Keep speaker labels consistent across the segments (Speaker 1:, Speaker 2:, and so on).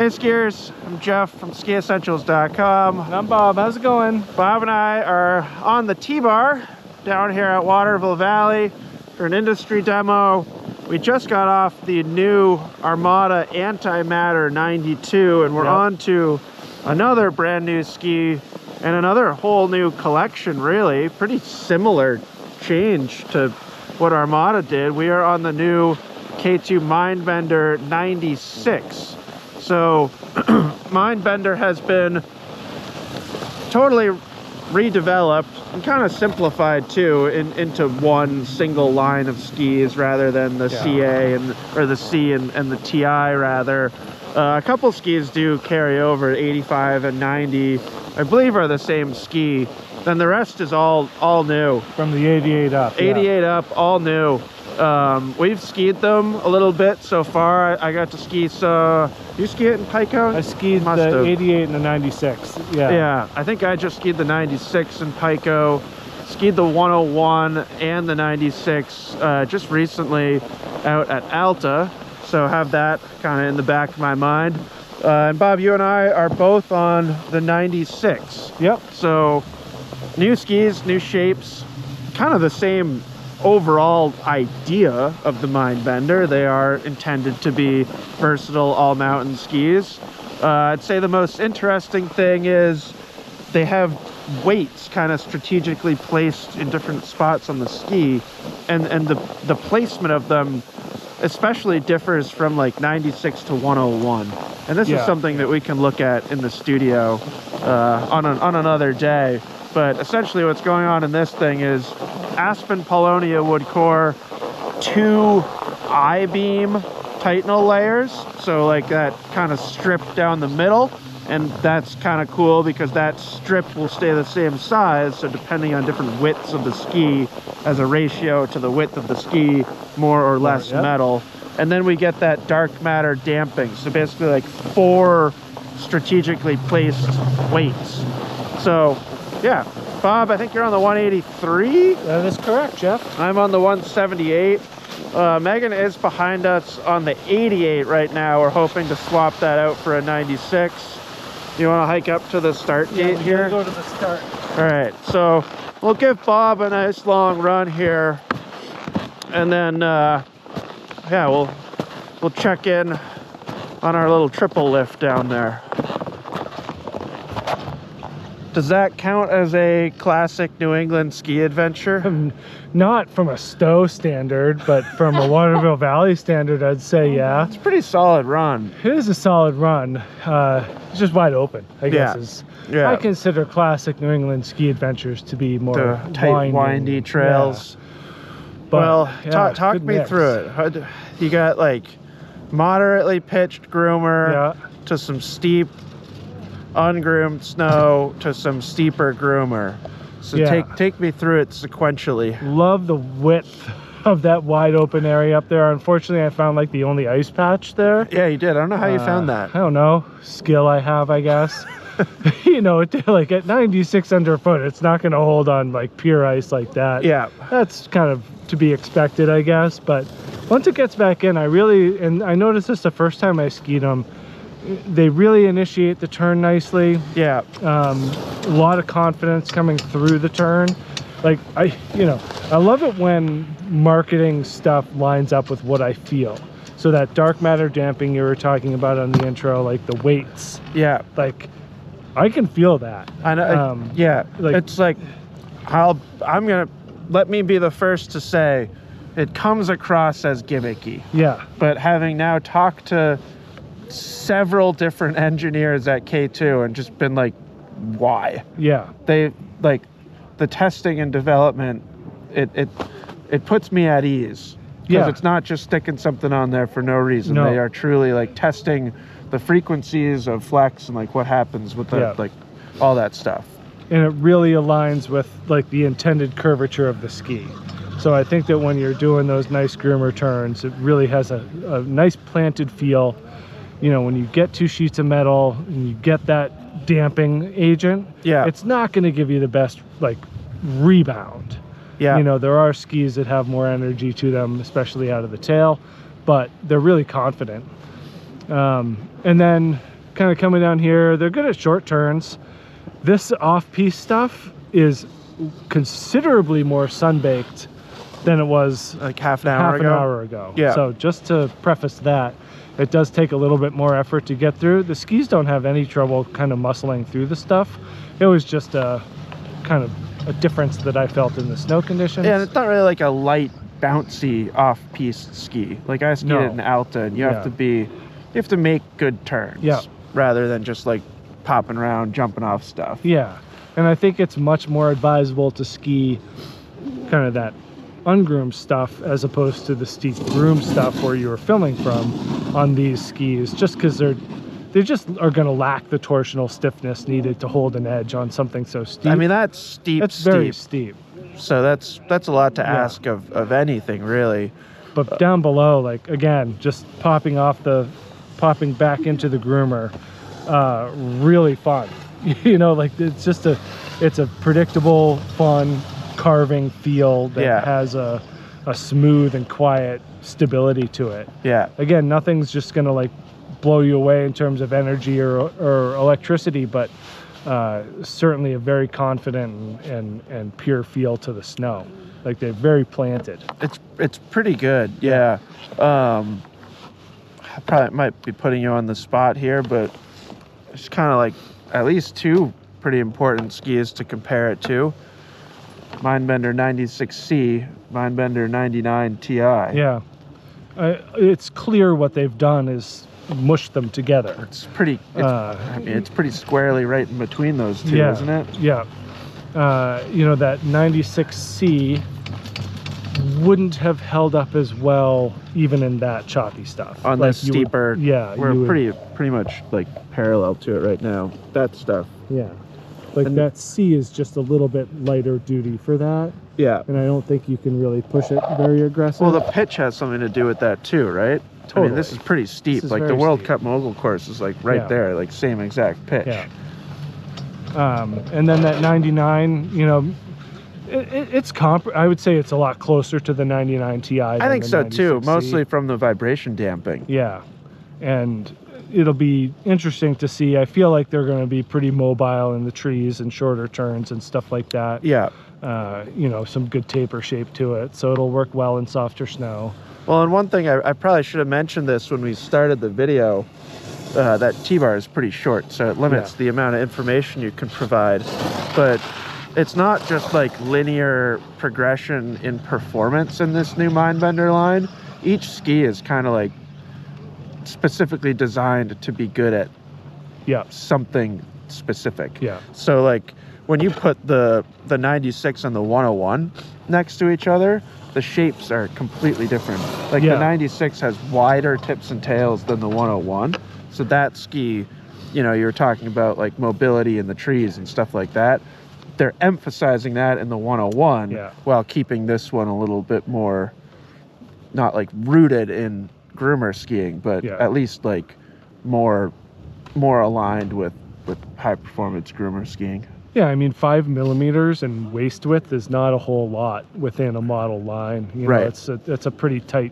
Speaker 1: Hey skiers, I'm Jeff from SkiEssentials.com.
Speaker 2: And I'm Bob. How's it going?
Speaker 1: Bob and I are on the T-bar down here at Waterville Valley for an industry demo. We just got off the new Armada Antimatter 92 and we're on to another brand new ski and another whole new collection, really. Pretty similar change to what Armada did. We are on the new K2 Mindbender 96. So Mindbender has been totally redeveloped and kind of simplified too into one single line of skis rather than the CA or the C and the TI rather. A couple skis do carry over. 85 and 90 I believe are the same ski. Then the rest is all new.
Speaker 2: From the 88 up.
Speaker 1: 88 up, all new. We've skied them a little bit so far. I got to ski you ski it in Pico?
Speaker 2: I skied the 88 and the 96.
Speaker 1: Yeah, I think I just skied the 96 in Pico, skied the 101 and the 96 just recently out at Alta, so have that kind of in the back of my mind. And Bob, you and I are both on the 96.
Speaker 2: Yep.
Speaker 1: So new skis, new shapes, kind of the same overall idea of the Mindbender. They are intended to be versatile all mountain skis. I'd say the most interesting thing is they have weights kind of strategically placed in different spots on the ski, and the placement of them especially differs from like 96 to 101. And this is something that we can look at in the studio on another day. But essentially what's going on in this thing is Aspen Polonia wood core, 2 I-beam Titanal layers. So like that kind of strip down the middle. And that's kind of cool because that strip will stay the same size. So depending on different widths of the ski as a ratio to the width of the ski, more or less metal. And then we get that dark matter damping. So basically like 4 strategically placed weights. So yeah, Bob, I think you're on the 183?
Speaker 2: That is correct, Jeff.
Speaker 1: I'm on the 178. Megan is behind us on the 88 right now. We're hoping to swap that out for a 96. You want to hike up to the start gate here?
Speaker 2: Go to the start.
Speaker 1: All right, so we'll give Bob a nice long run here. And then, yeah, we'll check in on our little triple lift down there. Does that count as a classic New England ski adventure?
Speaker 2: Not from a Stowe standard, but from a Waterville Valley standard, I'd say, yeah.
Speaker 1: It's a pretty solid run.
Speaker 2: It is a solid run. It's just wide open, I guess. I consider classic New England ski adventures to be more
Speaker 1: the tight, windy trails.
Speaker 2: But,
Speaker 1: well, talk me through it. You got like moderately pitched groomer to some steep ungroomed snow to some steeper groomer. So take me through it sequentially.
Speaker 2: Love the width of that wide open area up there. Unfortunately, I found like the only ice patch there.
Speaker 1: Yeah, you did. I don't know how you found that.
Speaker 2: I don't know. Skill I have, I guess. You know, like at 96 underfoot, it's not going to hold on like pure ice like that.
Speaker 1: Yeah.
Speaker 2: That's kind of to be expected, I guess. But once it gets back in, and I noticed this the first time I skied them, they really initiate the turn nicely. Yeah. A lot of confidence coming through the turn. Like I love it when marketing stuff lines up with what I feel. So that dark matter damping you were talking about on the intro, like the weights. Yeah. Like I can feel that. I know.
Speaker 1: Yeah. Like, it's like let me be the first to say it comes across as gimmicky. Yeah. But having now talked to several different engineers at K2 and just been like, why? Yeah. They like the testing and development, it puts me at ease. Because it's not just sticking something on there for no reason. They are truly like testing the frequencies of flex and like what happens with the like all that stuff.
Speaker 2: And it really aligns with like the intended curvature of the ski. So I think that when you're doing those nice groomer turns, it really has a nice planted feel. You know, when you get 2 sheets of metal and you get that damping agent, it's not going to give you the best like rebound. Yeah. You know, there are skis that have more energy to them, especially out of the tail, but they're really confident. And then kind of coming down here. They're good at short turns. This off-piste stuff is considerably more sun-baked than it was
Speaker 1: like half an hour ago. Yeah.
Speaker 2: So just to preface that, it does take a little bit more effort to get through. The skis don't have any trouble kind of muscling through the stuff. It was just a kind of a difference that I felt in the snow conditions.
Speaker 1: Yeah, and it's not really like a light, bouncy off-piste ski. Like I skied it in Alta, and you have to make good turns.
Speaker 2: Yeah.
Speaker 1: Rather than just like popping around, jumping off stuff.
Speaker 2: Yeah, and I think it's much more advisable to ski kind of that ungroomed stuff as opposed to the steep groomed stuff where you were filming from on these skis, just because they just are going to lack the torsional stiffness needed to hold an edge on something so steep.
Speaker 1: I mean, that's steep.
Speaker 2: That's very steep.
Speaker 1: So that's a lot to ask of anything, really.
Speaker 2: But down below, like again, just popping back into the groomer, really fun. You know, like it's a predictable, fun carving feel that has a smooth and quiet stability to it.
Speaker 1: Yeah.
Speaker 2: Again, nothing's just gonna like blow you away in terms of energy or electricity, but certainly a very confident and pure feel to the snow. Like they're very planted.
Speaker 1: It's pretty good. Yeah. I probably might be putting you on the spot here, but it's kind of like at least two pretty important skis to compare it to. Mindbender 96C, Mindbender 99 Ti.
Speaker 2: Yeah. It's clear what they've done is mush them together.
Speaker 1: It's pretty, I mean, it's pretty squarely right in between those two, isn't it?
Speaker 2: Yeah. You know, that 96C wouldn't have held up as well even in that choppy stuff.
Speaker 1: On
Speaker 2: like
Speaker 1: this steeper, we're pretty much like parallel to it right now. That stuff.
Speaker 2: Yeah. Like that C is just a little bit lighter duty for that.
Speaker 1: Yeah.
Speaker 2: And I don't think you can really push it very aggressive.
Speaker 1: Well, the pitch has something to do with that too, right?
Speaker 2: Totally.
Speaker 1: I mean, this is pretty steep. Like the World Cup mogul course is like right there, like same exact pitch.
Speaker 2: Yeah. And then that 99, you know, I would say it's a lot closer to the 99 Ti.
Speaker 1: I think so too, mostly from the vibration damping.
Speaker 2: Yeah. And it'll be interesting to see. I feel like they're going to be pretty mobile in the trees and shorter turns and stuff like that.
Speaker 1: Yeah.
Speaker 2: You know, some good taper shape to it, so it'll work well in softer snow.
Speaker 1: Well, and one thing, I probably should have mentioned this when we started the video, that T-bar is pretty short, so it limits the amount of information you can provide. But it's not just like linear progression in performance in this new Mindbender line. Each ski is kind of like specifically designed to be good at something specific.
Speaker 2: Yeah.
Speaker 1: So like when you put the 96 and the 101 next to each other, the shapes are completely different. Like the 96 has wider tips and tails than the 101. So that ski, you know, you were talking about like mobility in the trees and stuff like that. They're emphasizing that in the 101 while keeping this one a little bit more, not like rooted in groomer skiing, but at least like more aligned with high performance groomer skiing.
Speaker 2: Yeah, I mean 5 millimeters in waist width is not a whole lot within a model line. You know, it's a pretty tight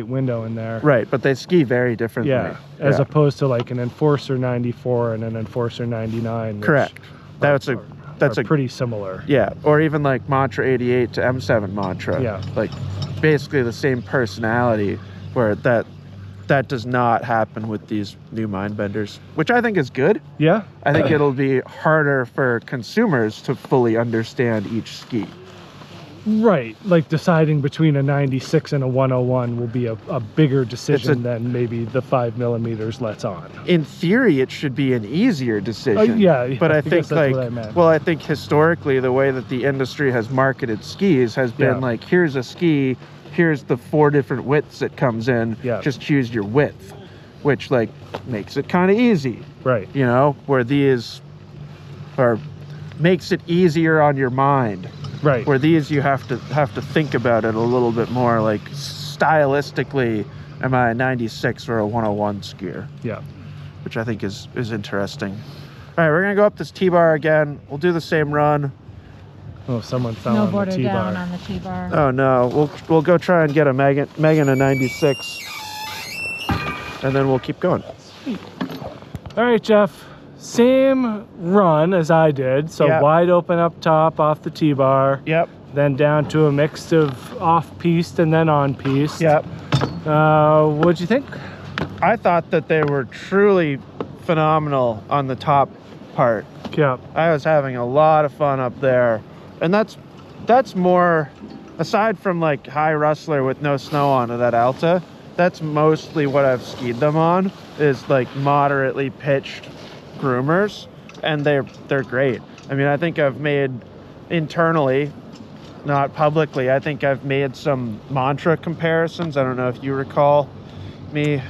Speaker 2: window in there.
Speaker 1: Right, but they ski very differently.
Speaker 2: Yeah, as opposed to like an Enforcer 94 and an Enforcer 99.
Speaker 1: Correct. That's
Speaker 2: pretty similar.
Speaker 1: Yeah, or even like Mantra 88 to M7 Mantra.
Speaker 2: Yeah.
Speaker 1: Like basically the same personality, where that does not happen with these new Mindbenders, which I think is good.
Speaker 2: Yeah.
Speaker 1: I think it'll be harder for consumers to fully understand each ski.
Speaker 2: Right, like deciding between a 96 and a 101 will be a bigger decision than maybe the 5 millimeters lets on.
Speaker 1: In theory, it should be an easier decision. But I think like, I think historically the way that the industry has marketed skis has been like, here's a ski, here's the 4 different widths it comes in, just choose your width, which like makes it kind of easy.
Speaker 2: Right.
Speaker 1: You know, where these are, makes it easier on your mind.
Speaker 2: Right.
Speaker 1: Where these you have to think about it a little bit more, like stylistically, am I a 96 or a 101 skier?
Speaker 2: Yeah.
Speaker 1: Which I think is interesting. All right, we're gonna go up this T-bar again. We'll do the same run.
Speaker 2: Oh, someone fell on the T-bar.
Speaker 3: Down on the T-bar.
Speaker 1: Oh no, we'll go try and get a Megan a 96, and then we'll keep going.
Speaker 2: Sweet. All right, Jeff. Same run as I did. So
Speaker 1: Yep.
Speaker 2: wide open up top off the T-bar.
Speaker 1: Yep.
Speaker 2: Then down to a mix of off-piste and then on-piste.
Speaker 1: Yep.
Speaker 2: What'd you think?
Speaker 1: I thought that they were truly phenomenal on the top part.
Speaker 2: Yep.
Speaker 1: I was having a lot of fun up there. And that's more, aside from like high Rustler with no snow on it at Alta, that's mostly what I've skied them on, is like moderately pitched groomers, and they're great. I mean, I think I've made internally, not publicly, I think I've made some mantra comparisons. I don't know if you recall me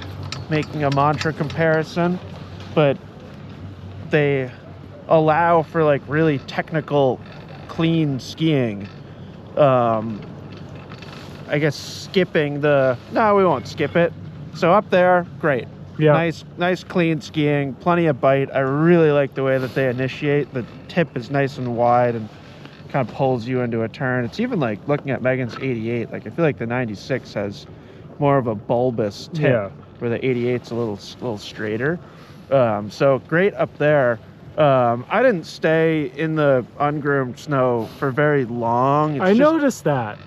Speaker 1: making a mantra comparison, but they allow for like really technical, clean skiing. I guess skipping no, we won't skip it. So up there, great.
Speaker 2: Yeah.
Speaker 1: Nice clean skiing, plenty of bite. I really like the way that they initiate. The tip is nice and wide and kind of pulls you into a turn. It's even like looking at Megan's 88. Like I feel like the 96 has more of a bulbous tip,
Speaker 2: Yeah.
Speaker 1: where the 88's a little straighter. So great up there. I didn't stay in the ungroomed snow for very long.
Speaker 2: I noticed that.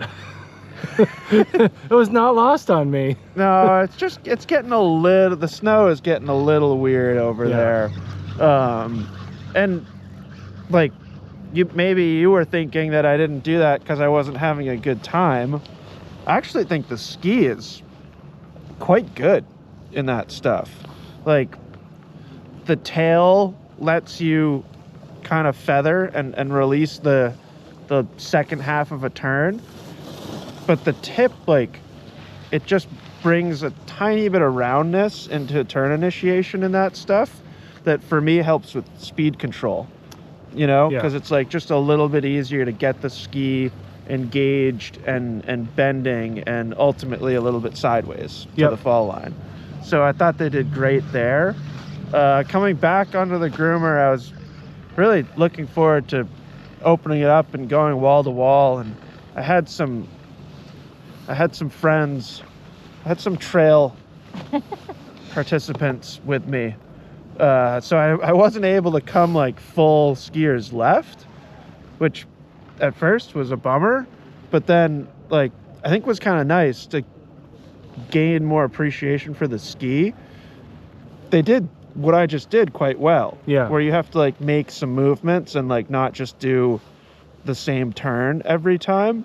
Speaker 2: It was not lost on me.
Speaker 1: No, it's getting the snow is getting a little weird over there. And like maybe you were thinking that I didn't do that because I wasn't having a good time. I actually think the ski is quite good in that stuff. Like the tail lets you kind of feather and release the second half of a turn. But the tip, like, it just brings a tiny bit of roundness into turn initiation in that stuff that for me helps with speed control, you know, because it's like just a little bit easier to get the ski engaged and bending and ultimately a little bit sideways to the fall line. So I thought they did great there. Coming back onto the groomer, I was really looking forward to opening it up and going wall to wall, and I had some friends, I had some trail participants with me. So I wasn't able to come like full skiers left, which at first was a bummer, but then like I think was kind of nice to gain more appreciation for the ski. They did what I just did quite well. Yeah. Where you have to like make some movements and like not just do the same turn every time.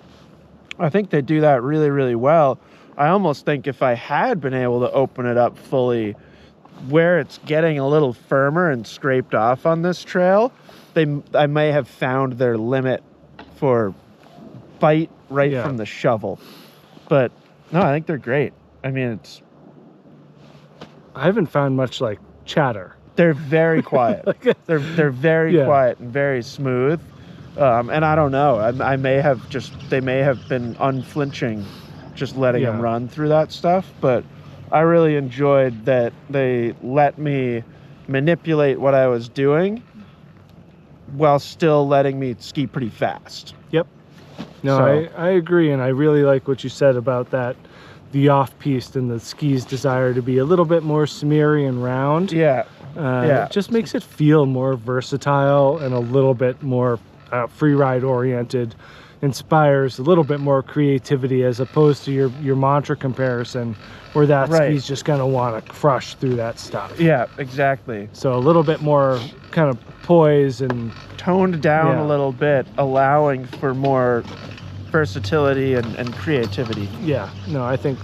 Speaker 1: I think they do that really, really well. I almost think if I had been able to open it up fully, where it's getting a little firmer and scraped off on this trail, I may have found their limit for bite right from the shovel. But no, I think they're great. I mean,
Speaker 2: I haven't found much like chatter.
Speaker 1: They're very quiet. They're very quiet and very smooth. And I don't know. They may have been unflinching, just letting them run through that stuff. But I really enjoyed that they let me manipulate what I was doing while still letting me ski pretty fast. Yep.
Speaker 2: No, I agree, and I really like what you said about that, the off-piste and the ski's desire to be a little bit more smeary and round. It just makes it feel more versatile and a little bit more free ride oriented, inspires a little bit more creativity as opposed to your mantra comparison where that ski's just going to want to crush through that stuff. Yeah, exactly. So a little bit more kind of poise and toned down a little bit, allowing for more versatility and creativity. Yeah, no, I think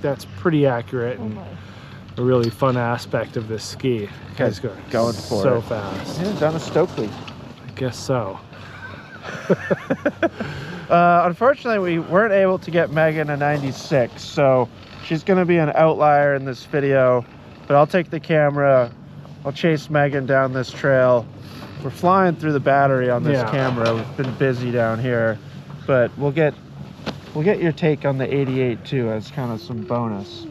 Speaker 2: that's pretty accurate and a really fun aspect of this ski. Guys going for so it. Fast. Yeah, down to Stokely. I guess so. Unfortunately, we weren't able to get Megan a 96, so she's going to be an outlier in this video, but I'll take the camera. I'll chase Megan down this trail. We're flying through the battery on this camera. We've been busy down here, but we'll get your take on the 88 too as kind of some bonus.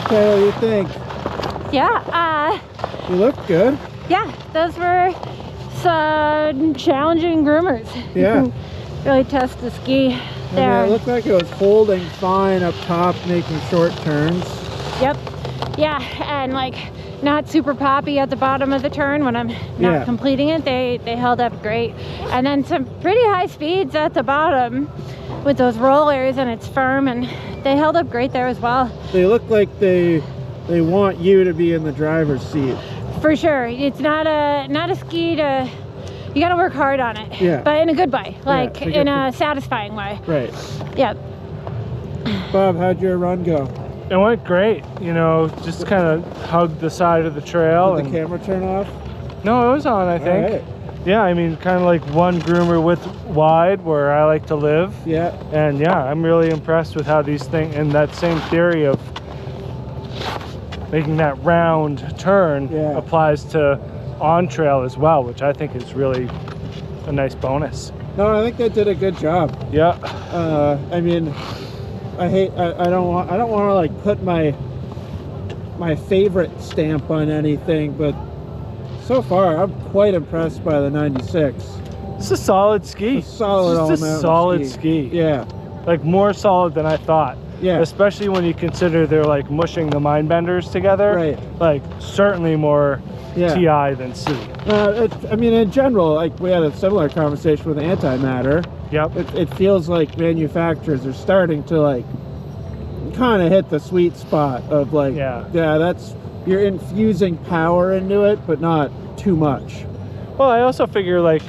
Speaker 1: Okay, what do you think?
Speaker 3: Yeah,
Speaker 1: You look good.
Speaker 3: yeah, those were some challenging groomers.
Speaker 1: Yeah.
Speaker 3: Really test the ski
Speaker 1: I
Speaker 3: there.
Speaker 1: mean, it looked like it was holding fine up top, making short turns.
Speaker 3: Yep. Yeah, and like not super poppy at the bottom of the turn when I'm not completing it. They held up great. And then some pretty high speeds at the bottom with those rollers, and it's firm, and they held up great there as well.
Speaker 1: They look like they want you to be in the driver's seat.
Speaker 3: For sure. It's not a ski to, you gotta work hard on it.
Speaker 1: Yeah.
Speaker 3: But in a good way, like
Speaker 1: to
Speaker 3: in a satisfying way.
Speaker 1: Right.
Speaker 3: Yep.
Speaker 1: Bob, how'd your run go?
Speaker 2: It went great, you know, just kind of hugged the side of the trail.
Speaker 1: Did the camera turn off?
Speaker 2: No, it was on, I think.
Speaker 1: All right.
Speaker 2: Yeah, I mean, kind of like one groomer width wide where I like to live.
Speaker 1: Yeah.
Speaker 2: And yeah, I'm really impressed with how these things, and that same theory of making that round turn applies to on trail as well, which I think is really a nice bonus.
Speaker 1: No, I think they did a good job.
Speaker 2: Yeah.
Speaker 1: I mean, I don't want to like put my favorite stamp on anything, but so far I'm quite impressed by the 96.
Speaker 2: It's a solid ski.
Speaker 1: It's a solid
Speaker 2: it's just a solid ski.
Speaker 1: Yeah.
Speaker 2: Like more solid than I thought.
Speaker 1: Yeah.
Speaker 2: Especially when you consider they're like mushing the Mindbenders together.
Speaker 1: Right.
Speaker 2: Like certainly more TI than C.
Speaker 1: I mean, in general, like we had a similar conversation with antimatter.
Speaker 2: Yep.
Speaker 1: It feels like manufacturers are starting to like kind of hit the sweet spot of like, that's, you're infusing power into it, but not too much.
Speaker 2: Well, I also figure like,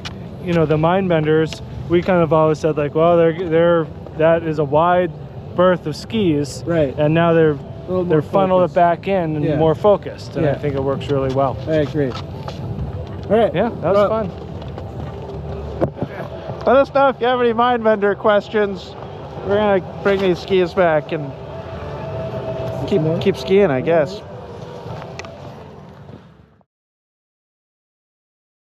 Speaker 2: you know, the Mindbenders, we kind of always said like, well, that is a wide berth of skis,
Speaker 1: right?
Speaker 2: And now they're funneled it back in and more focused, and I think it works really well.
Speaker 1: I agree. All right.
Speaker 2: Yeah, that was fun.
Speaker 1: Let us know if you have any Mindbender questions. We're gonna bring these skis back and keep skiing, I guess.